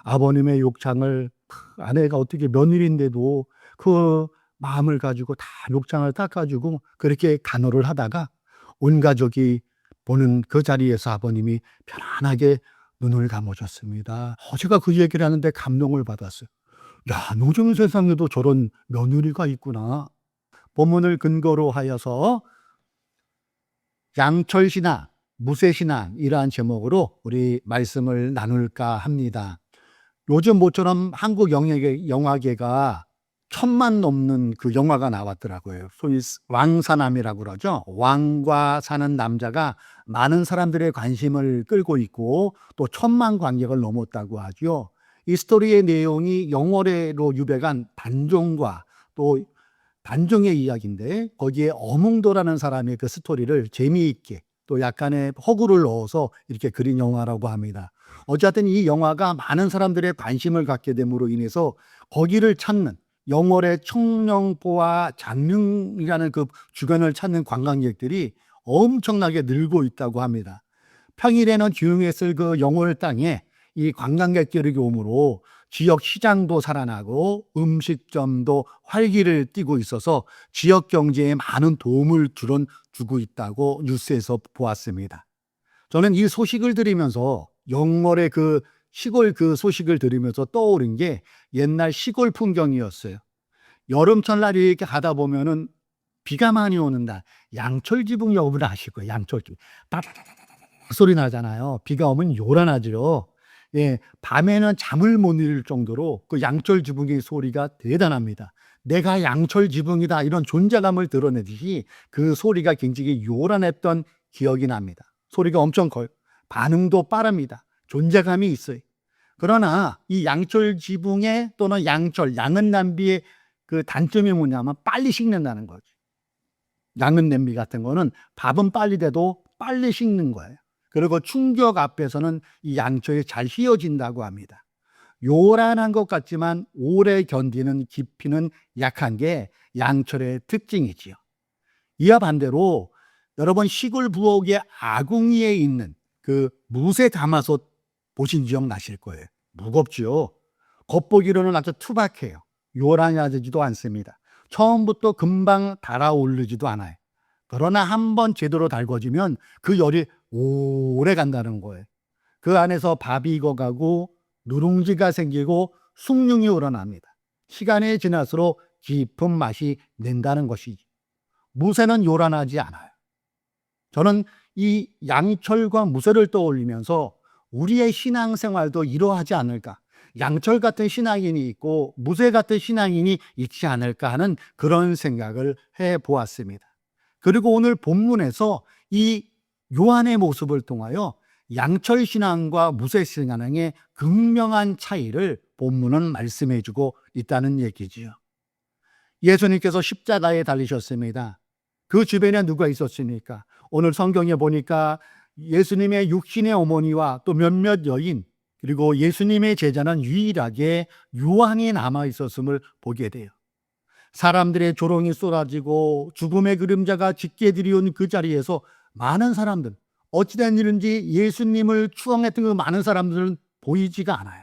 아버님의 욕창을 아내가 어떻게 며느리인데도 그 마음을 가지고 다 욕창을 닦아주고 그렇게 간호를 하다가 온 가족이 보는 그 자리에서 아버님이 편안하게 눈을 감으셨습니다. 제가 그 얘기를 하는데 감동을 받았어요. 야, 요즘 세상에도 저런 며느리가 있구나. 본문을 근거로 하여서 양철신앙, 무쇠신앙 이러한 제목으로 우리 말씀을 나눌까 합니다. 요즘 모처럼 한국 영화계가 1000만 넘는 그 영화가 나왔더라고요. 소위 왕사남이라고 그러죠. 왕과 사는 남자가 많은 사람들의 관심을 끌고 있고 또 1000만 관객을 넘었다고 하죠. 이 스토리의 내용이 영월에로 유배간 단종과 또 단종의 이야기인데 거기에 어몽도라는 사람의 그 스토리를 재미있게 또 약간의 허구를 넣어서 이렇게 그린 영화라고 합니다. 어쨌든 이 영화가 많은 사람들의 관심을 갖게 됨으로 인해서 거기를 찾는 영월의 청령포와 장릉이라는 그 주변을 찾는 관광객들이 엄청나게 늘고 있다고 합니다. 평일에는 조용했을 그 영월 땅에 이 관광객들이 오므로 지역 시장도 살아나고 음식점도 활기를 띠고 있어서 지역 경제에 많은 도움을 주고 있다고 뉴스에서 보았습니다. 저는 이 소식을 들으면서 영월의 그 시골 그 소식을 들으면서 떠오른 게 옛날 시골 풍경이었어요. 여름철날 이렇게 가다 보면은 비가 많이 오는 날, 양철 지붕 여러분 아실 거예요. 양철 지붕. 따다다다다 소리 나잖아요. 비가 오면 요란하죠. 예, 밤에는 잠을 못 이룰 정도로 그 양철 지붕의 소리가 대단합니다. 내가 양철 지붕이다 이런 존재감을 드러내듯이 그 소리가 굉장히 요란했던 기억이 납니다. 소리가 엄청 커요. 반응도 빠릅니다. 존재감이 있어요. 그러나 이 양철 지붕에 또는 양은 냄비의 그 단점이 뭐냐면 빨리 식는다는 거죠. 양은 냄비 같은 거는 밥은 빨리 돼도 빨리 식는 거예요. 그리고 충격 앞에서는 이 양철이 잘 휘어진다고 합니다. 요란한 것 같지만 오래 견디는 깊이는 약한 게 양철의 특징이지요. 이와 반대로 여러분 시골 부엌의 아궁이에 있는 그 무쇠 가마솥 보신 기억 나실 거예요. 무겁죠. 겉보기로는 아주 투박해요. 요란하지도 않습니다. 처음부터 금방 달아오르지도 않아요. 그러나 한번 제대로 달궈지면 그 열이 오래 간다는 거예요. 그 안에서 밥이 익어가고 누룽지가 생기고 숭늉이 우러납니다. 시간이 지날수록 깊은 맛이 낸다는 것이지. 무쇠는 요란하지 않아요. 저는 이 양철과 무쇠를 떠올리면서 우리의 신앙생활도 이러하지 않을까. 양철 같은 신앙인이 있고 무쇠 같은 신앙인이 있지 않을까 하는 그런 생각을 해보았습니다. 그리고 오늘 본문에서 이 요한의 모습을 통하여 양철 신앙과 무쇠 신앙의 극명한 차이를 본문은 말씀해 주고 있다는 얘기지요. 예수님께서 십자가에 달리셨습니다. 그 주변에 누가 있었습니까? 오늘 성경에 보니까 예수님의 육신의 어머니와 또 몇몇 여인 그리고 예수님의 제자는 유일하게 요한이 남아 있었음을 보게 돼요. 사람들의 조롱이 쏟아지고 죽음의 그림자가 짙게 들이온 그 자리에서 많은 사람들, 어찌된 일인지 예수님을 추앙했던 그 많은 사람들은 보이지가 않아요.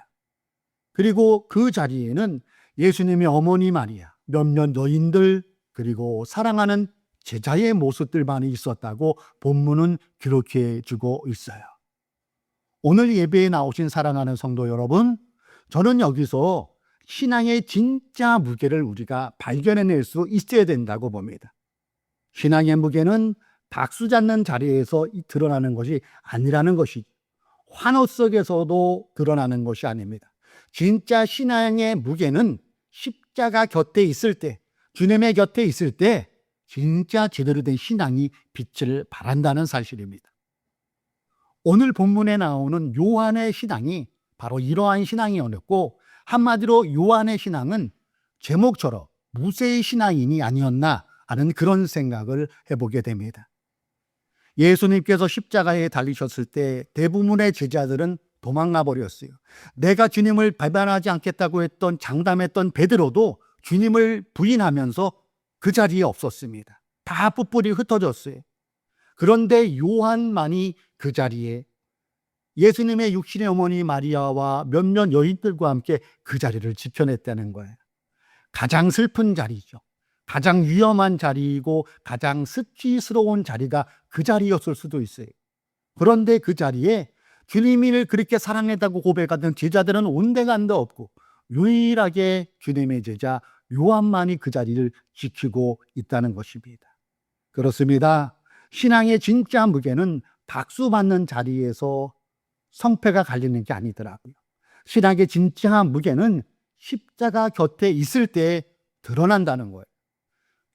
그리고 그 자리에는 예수님의 어머니 마리아, 몇몇 여인들, 그리고 사랑하는 제자의 모습들만 있었다고 본문은 기록해 주고 있어요. 오늘 예배에 나오신 사랑하는 성도 여러분, 저는 여기서 신앙의 진짜 무게를 우리가 발견해낼 수 있어야 된다고 봅니다. 신앙의 무게는 박수 잡는 자리에서 드러나는 것이 아니라는 것이죠. 환호 속에서도 드러나는 것이 아닙니다. 진짜 신앙의 무게는 십자가 곁에 있을 때, 주님의 곁에 있을 때 진짜 제대로 된 신앙이 빛을 발한다는 사실입니다. 오늘 본문에 나오는 요한의 신앙이 바로 이러한 신앙이었고 한마디로 요한의 신앙은 제목처럼 무쇠의 신앙인이 아니었나 하는 그런 생각을 해보게 됩니다. 예수님께서 십자가에 달리셨을 때 대부분의 제자들은 도망가 버렸어요. 내가 주님을 배반하지 않겠다고 했던 장담했던 베드로도 주님을 부인하면서 그 자리에 없었습니다. 다 뿔뿔이 흩어졌어요. 그런데 요한만이 그 자리에 예수님의 육신의 어머니 마리아와 몇몇 여인들과 함께 그 자리를 지켜냈다는 거예요. 가장 슬픈 자리죠. 가장 위험한 자리이고 가장 수치스러운 자리가 그 자리였을 수도 있어요. 그런데 그 자리에 주님을 그렇게 사랑했다고 고백하던 제자들은 온데간데 없고 유일하게 주님의 제자 요한만이 그 자리를 지키고 있다는 것입니다. 그렇습니다. 신앙의 진짜 무게는 박수 받는 자리에서 성패가 갈리는 게 아니더라고요. 신앙의 진짜 무게는 십자가 곁에 있을 때 드러난다는 거예요.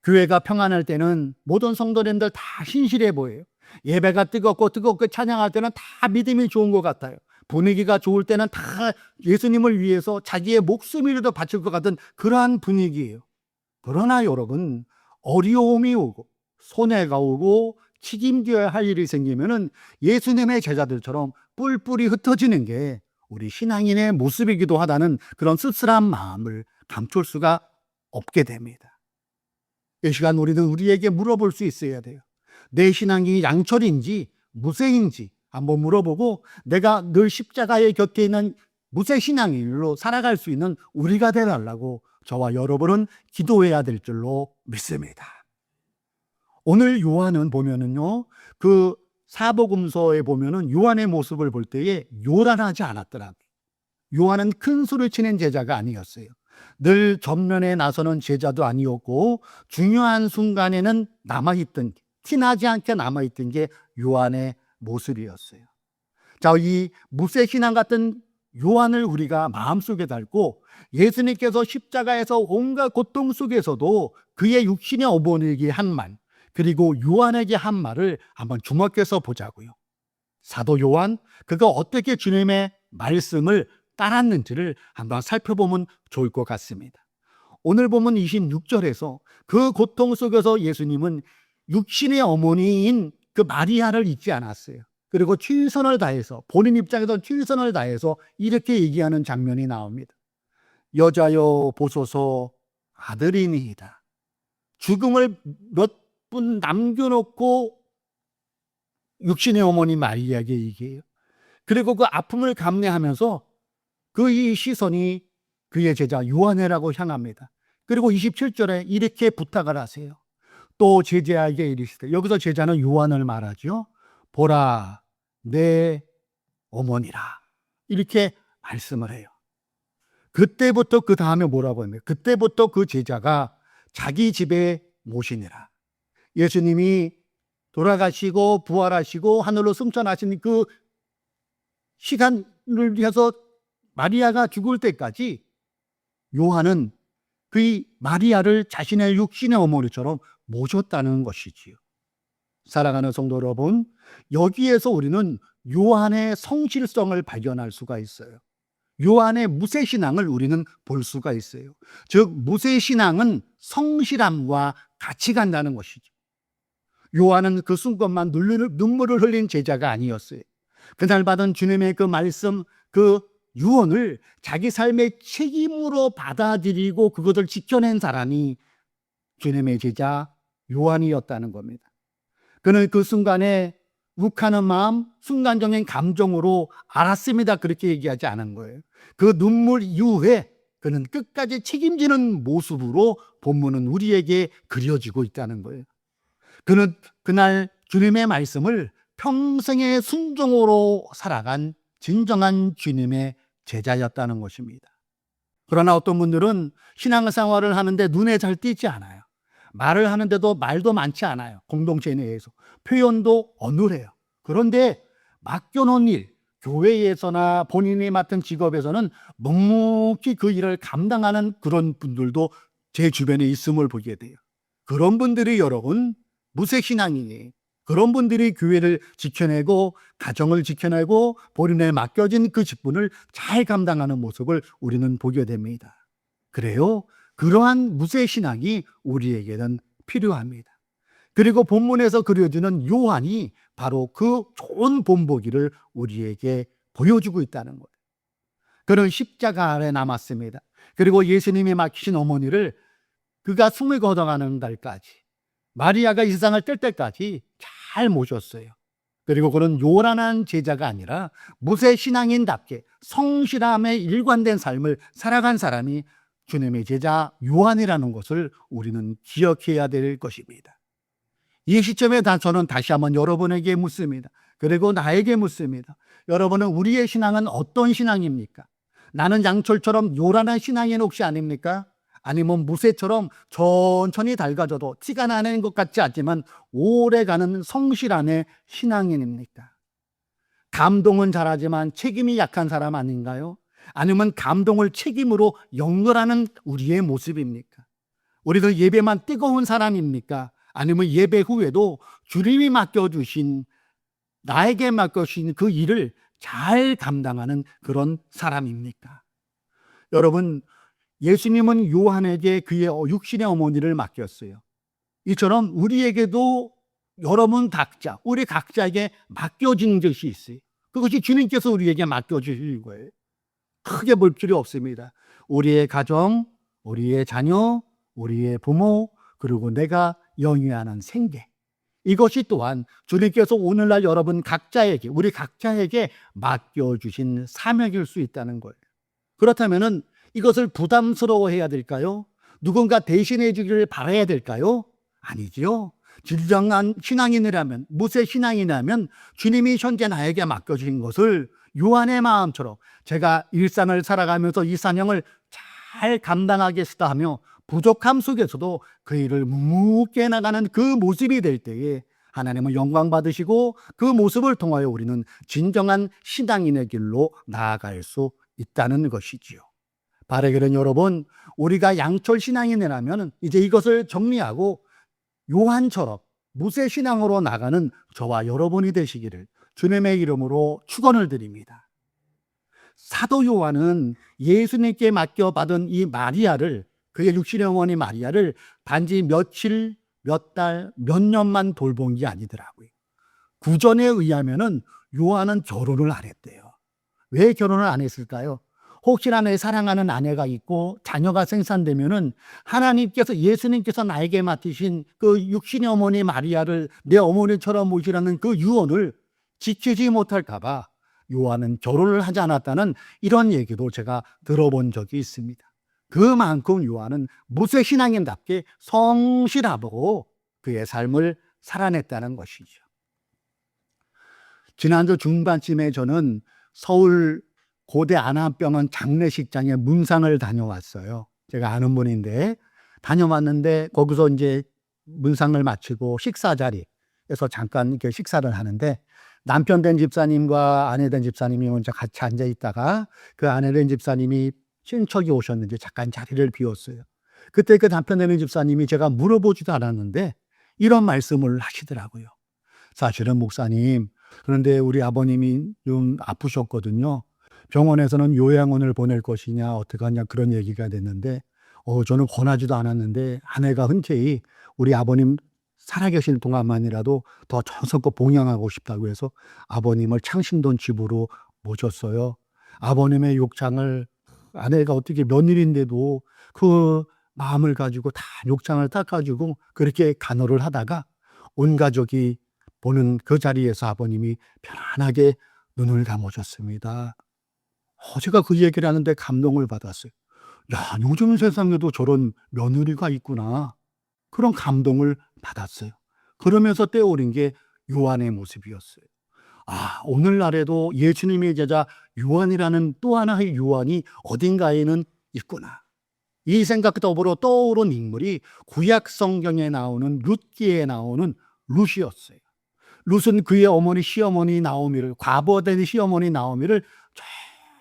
교회가 평안할 때는 모든 성도님들 다 신실해 보여요. 예배가 뜨겁고 찬양할 때는 다 믿음이 좋은 것 같아요. 분위기가 좋을 때는 다 예수님을 위해서 자기의 목숨이라도 바칠 것 같은 그러한 분위기예요. 그러나 여러분, 어려움이 오고 손해가 오고 책임져야 할 일이 생기면은 예수님의 제자들처럼 뿔뿔이 흩어지는 게 우리 신앙인의 모습이기도 하다는 그런 씁쓸한 마음을 감출 수가 없게 됩니다. 이 시간 우리는 우리에게 물어볼 수 있어야 돼요. 내 신앙이 양철인지 무쇠인지 한번 물어보고 내가 늘 십자가의 곁에 있는 무쇠신앙인으로 살아갈 수 있는 우리가 되달라고 저와 여러분은 기도해야 될 줄로 믿습니다. 오늘 요한은 보면은요, 그 사복음서에 보면은 요한의 모습을 볼 때에 요란하지 않았더라고요. 요한은 큰 소리 치는 제자가 아니었어요. 늘 전면에 나서는 제자도 아니었고 중요한 순간에는 남아있던, 티나지 않게 남아있던 게 요한의 모습이었어요. 자, 이 무쇠신앙 같은 요한을 우리가 마음속에 달고 예수님께서 십자가에서 온갖 고통 속에서도 그의 육신의 어머니에게 한 말, 그리고 요한에게 한 말을 한번 주목해서 보자고요. 사도 요한, 그가 어떻게 주님의 말씀을 따랐는지를 한번 살펴보면 좋을 것 같습니다. 오늘 보면 26절에서 그 고통 속에서 예수님은 육신의 어머니인 그 마리아를 잊지 않았어요. 그리고 최선을 다해서, 본인 입장에서 최선을 다해서 이렇게 얘기하는 장면이 나옵니다. 여자여 보소서 아들이니이다. 죽음을 몇 분 남겨놓고 육신의 어머니 마리아에게 얘기해요. 그리고 그 아픔을 감내하면서 그 이 시선이 그의 제자 요한이라고 향합니다. 그리고 27절에 이렇게 부탁을 하세요. 또 제자에게 이르시되, 여기서 제자는 요한을 말하죠. 보라 내 어머니라. 이렇게 말씀을 해요. 그때부터 그 다음에 뭐라고 합니까? 그때부터 그 제자가 자기 집에 모시니라. 예수님이 돌아가시고 부활하시고 하늘로 승천하신 그 시간을 위해서 마리아가 죽을 때까지 요한은 그 마리아를 자신의 육신의 어머니처럼 모셨다는 것이지요. 사랑하는 성도 여러분, 여기에서 우리는 요한의 성실성을 발견할 수가 있어요. 요한의 무쇠신앙을 우리는 볼 수가 있어요. 즉 무쇠신앙은 성실함과 같이 간다는 것이죠. 요한은 그 순간만 눈물을 흘린 제자가 아니었어요. 그날 받은 주님의 그 말씀, 그 유언을 자기 삶의 책임으로 받아들이고 그것을 지켜낸 사람이 주님의 제자 요한이었다는 겁니다. 그는 그 순간에 욱하는 마음, 순간적인 감정으로 알았습니다. 그렇게 얘기하지 않은 거예요. 그 눈물 이후에 그는 끝까지 책임지는 모습으로 본문은 우리에게 그려지고 있다는 거예요. 그는 그날 주님의 말씀을 평생의 순종으로 살아간 진정한 주님의 제자였다는 것입니다. 그러나 어떤 분들은 신앙생활을 하는데 눈에 잘 띄지 않아요. 말을 하는데도 말도 많지 않아요. 공동체 내에서. 표현도 어눌해요. 그런데 맡겨놓은 일, 교회에서나 본인이 맡은 직업에서는 묵묵히 그 일을 감당하는 그런 분들도 제 주변에 있음을 보게 돼요. 그런 분들이 여러분 무쇠신앙이니, 그런 분들이 교회를 지켜내고 가정을 지켜내고 본인에 맡겨진 그 직분을 잘 감당하는 모습을 우리는 보게 됩니다. 그래요, 그러한 무쇠신앙이 우리에게는 필요합니다. 그리고 본문에서 그려지는 요한이 바로 그 좋은 본보기를 우리에게 보여주고 있다는 거예요. 그는 십자가 아래 남았습니다. 그리고 예수님이 맡기신 어머니를 그가 숨을 거둬가는 날까지, 마리아가 이 세상을 뜰 때까지 잘 모셨어요. 그리고 그런 요란한 제자가 아니라 모세 신앙인답게 성실함에 일관된 삶을 살아간 사람이 주님의 제자 요한이라는 것을 우리는 기억해야 될 것입니다. 이 시점에 저는 다시 한번 여러분에게 묻습니다. 그리고 나에게 묻습니다. 여러분은 우리의 신앙은 어떤 신앙입니까? 나는 양철처럼 요란한 신앙인 혹시 아닙니까? 아니면 무쇠처럼 천천히 닳아져도 티가 나는 것 같지 않지만 오래가는 성실함의 신앙인입니까? 감동은 잘하지만 책임이 약한 사람 아닌가요? 아니면 감동을 책임으로 연결하는 우리의 모습입니까? 우리들 예배만 뜨거운 사람입니까? 아니면 예배 후에도 주님이 맡겨주신, 나에게 맡겨주신 그 일을 잘 감당하는 그런 사람입니까? 여러분, 예수님은 요한에게 그의 육신의 어머니를 맡겼어요. 이처럼 우리에게도 여러분 각자, 우리 각자에게 맡겨진 것이 있어요. 그것이 주님께서 우리에게 맡겨주신 거예요. 크게 볼 필요 없습니다. 우리의 가정, 우리의 자녀, 우리의 부모, 그리고 내가 영위하는 생계. 이것이 또한 주님께서 오늘날 여러분 각자에게, 우리 각자에게 맡겨주신 사명일 수 있다는 거예요. 그렇다면은 이것을 부담스러워해야 될까요? 누군가 대신해 주기를 바라야 될까요? 아니지요. 진정한 신앙인이라면, 무쇠 신앙이라면 주님이 현재 나에게 맡겨주신 것을 요한의 마음처럼 제가 일상을 살아가면서 이 사명을 잘 감당하겠다 하며 부족함 속에서도 그 일을 묵묵히 나가는 그 모습이 될 때에 하나님은 영광 받으시고 그 모습을 통하여 우리는 진정한 신앙인의 길로 나아갈 수 있다는 것이지요. 바라기는 여러분, 우리가 양철 신앙인이라면 이제 이것을 정리하고 요한처럼 무쇠 신앙으로 나가는 저와 여러분이 되시기를 주님의 이름으로 축원을 드립니다. 사도 요한은 예수님께 맡겨받은 이 마리아를, 그의 육신의 어머니 마리아를 단지 며칠, 몇 달, 몇 년만 돌본 게 아니더라고요. 구전에 의하면은 요한은 결혼을 안 했대요. 왜 결혼을 안 했을까요? 혹시나 내 사랑하는 아내가 있고 자녀가 생산되면은 하나님께서, 예수님께서 나에게 맡기신 그 육신의 어머니 마리아를 내 어머니처럼 모시라는 그 유언을 지키지 못할까봐 요한은 결혼을 하지 않았다는 이런 얘기도 제가 들어본 적이 있습니다. 그만큼 요한은 무쇠 신앙인답게 성실하고 그의 삶을 살아냈다는 것이죠. 지난주 중반쯤에 저는 서울 고대 안암병원 장례식장에 문상을 다녀왔어요. 제가 아는 분인데 다녀왔는데 거기서 이제 문상을 마치고 식사 자리에서 잠깐 이렇게 식사를 하는데 남편 된 집사님과 아내 된 집사님이 먼저 같이 앉아 있다가 그 아내 된 집사님이 친척이 오셨는지 잠깐 자리를 비웠어요. 그때 그 남편 되는 집사님이 제가 물어보지도 않았는데 이런 말씀을 하시더라고요. 사실은 목사님, 그런데 우리 아버님이 좀 아프셨거든요. 병원에서는 요양원을 보낼 것이냐 어떻게 하냐 그런 얘기가 됐는데 저는 권하지도 않았는데 아내가 흔쾌히 우리 아버님 살아계신 동안만이라도 더 정성껏 봉양하고 싶다고 해서 아버님을 창신동 집으로 모셨어요. 아버님의 욕창을 아내가 어떻게 며느리인데도 그 마음을 가지고 다 욕창을 닦아주고 그렇게 간호를 하다가 온 가족이 보는 그 자리에서 아버님이 편안하게 눈을 감으셨습니다. 제가 그 얘기를 하는데 감동을 받았어요. 야, 요즘 세상에도 저런 며느리가 있구나. 그런 감동을 받았어요. 그러면서 떠오른 게 요한의 모습이었어요. 오늘날에도 예수님의 제자 요한이라는 또 하나의 요한이 어딘가에는 있구나. 이 생각과 더불어 떠오른 인물이 구약 성경에 나오는 룻기에 나오는 룻이었어요. 룻은 그의 어머니 시어머니 나오미를, 과부된 시어머니 나오미를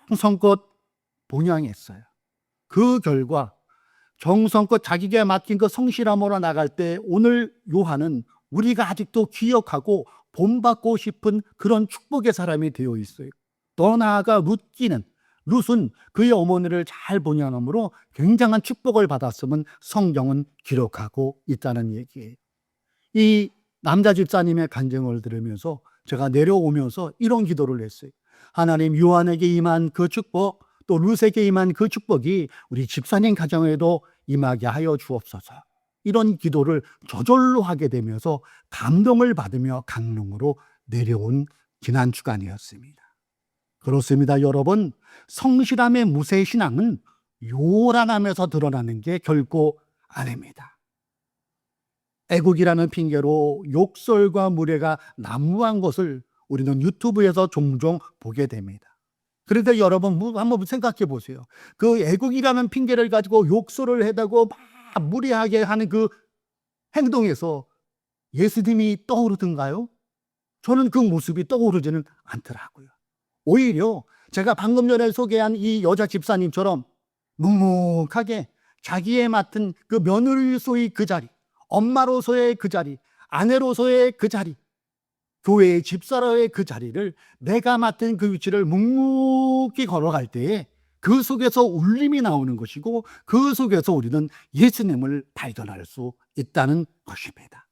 정성껏 봉양했어요. 그 결과 정성껏 자기가 맡긴 그 성실함으로 나갈 때 오늘 요한은 우리가 아직도 기억하고 본받고 싶은 그런 축복의 사람이 되어 있어요. 더 나아가 룻은 그의 어머니를 잘 봉양함으로 굉장한 축복을 받았음은 성경은 기록하고 있다는 얘기예요. 이 남자 집사님의 간증을 들으면서 제가 내려오면서 이런 기도를 했어요. 하나님, 요한에게 임한 그 축복, 또 룻에게 임한 그 축복이 우리 집사님 가정에도 임하게 하여 주옵소서. 이런 기도를 저절로 하게 되면서 감동을 받으며 강릉으로 내려온 지난 주간이었습니다. 그렇습니다, 여러분. 성실함의 무쇠신앙은 요란함에서 드러나는 게 결코 아닙니다. 애국이라는 핑계로 욕설과 무례가 난무한 것을 우리는 유튜브에서 종종 보게 됩니다. 그런데 여러분 한번 생각해 보세요. 그 애국이라는 핑계를 가지고 욕설을 해대고 막 무례하게 하는 그 행동에서 예수님이 떠오르던가요? 저는 그 모습이 떠오르지는 않더라고요. 오히려 제가 방금 전에 소개한 이 여자 집사님처럼 묵묵하게 자기에 맡은 그 며느리로서의 그 자리, 엄마로서의 그 자리, 아내로서의 그 자리, 교회의 집사로의 그 자리를 내가 맡은 그 위치를 묵묵히 걸어갈 때에 그 속에서 울림이 나오는 것이고 그 속에서 우리는 예수님을 발견할 수 있다는 것입니다.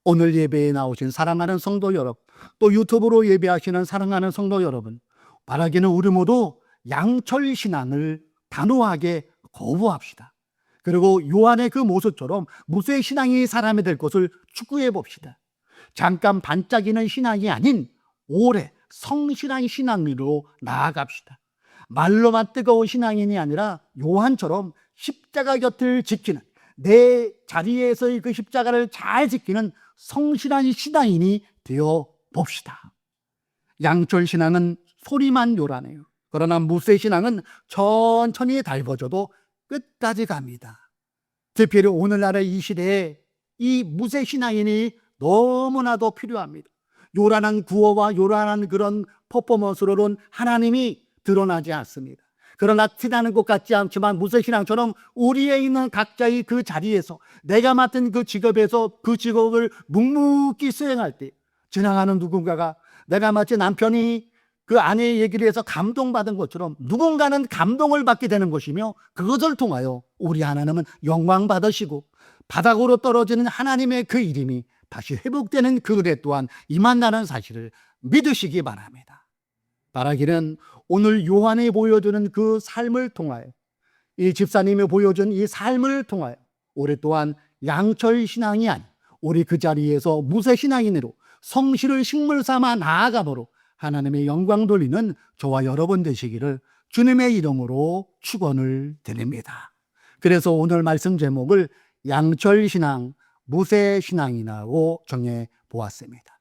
오늘 예배에 나오신 사랑하는 성도 여러분, 또 유튜브로 예배하시는 사랑하는 성도 여러분, 바라기는 우리 모두 양철신앙을 단호하게 거부합시다. 그리고 요한의 그 모습처럼 무쇠신앙이 사람이 될 것을 추구해 봅시다. 잠깐 반짝이는 신앙이 아닌 오래 성실한 신앙으로 나아갑시다. 말로만 뜨거운 신앙인이 아니라 요한처럼 십자가 곁을 지키는, 내 자리에서의 그 십자가를 잘 지키는 성실한 신앙인이 되어 봅시다. 양철신앙은 소리만 요란해요. 그러나 무쇠신앙은 천천히 달궈져도 끝까지 갑니다. 특별히 오늘날의 이 시대에 이 무쇠신앙인이 너무나도 필요합니다. 요란한 구호와 요란한 그런 퍼포먼스로는 하나님이 드러나지 않습니다. 그러나 티나는 것 같지 않지만 무쇠신앙처럼 우리에 있는 각자의 그 자리에서 내가 맡은 그 직업에서 그 직업을 묵묵히 수행할 때 지나가는 누군가가 내가 마치 남편이 그 아내의 얘기를 해서 감동받은 것처럼 누군가는 감동을 받게 되는 것이며 그것을 통하여 우리 하나님은 영광 받으시고 바닥으로 떨어지는 하나님의 그 이름이 다시 회복되는 그 은혜 또한 임한다는 사실을 믿으시기 바랍니다. 바라기는 오늘 요한이 보여주는 그 삶을 통하여, 이 집사님이 보여준 이 삶을 통하여 올해 또한 양철신앙이 아닌 우리 그 자리에서 무쇠신앙인으로 성실을 식물 삼아 나아가므로 하나님의 영광 돌리는 저와 여러분 되시기를 주님의 이름으로 축원을 드립니다. 그래서 오늘 말씀 제목을 양철신앙, 무쇠신앙이라고 정해 보았습니다.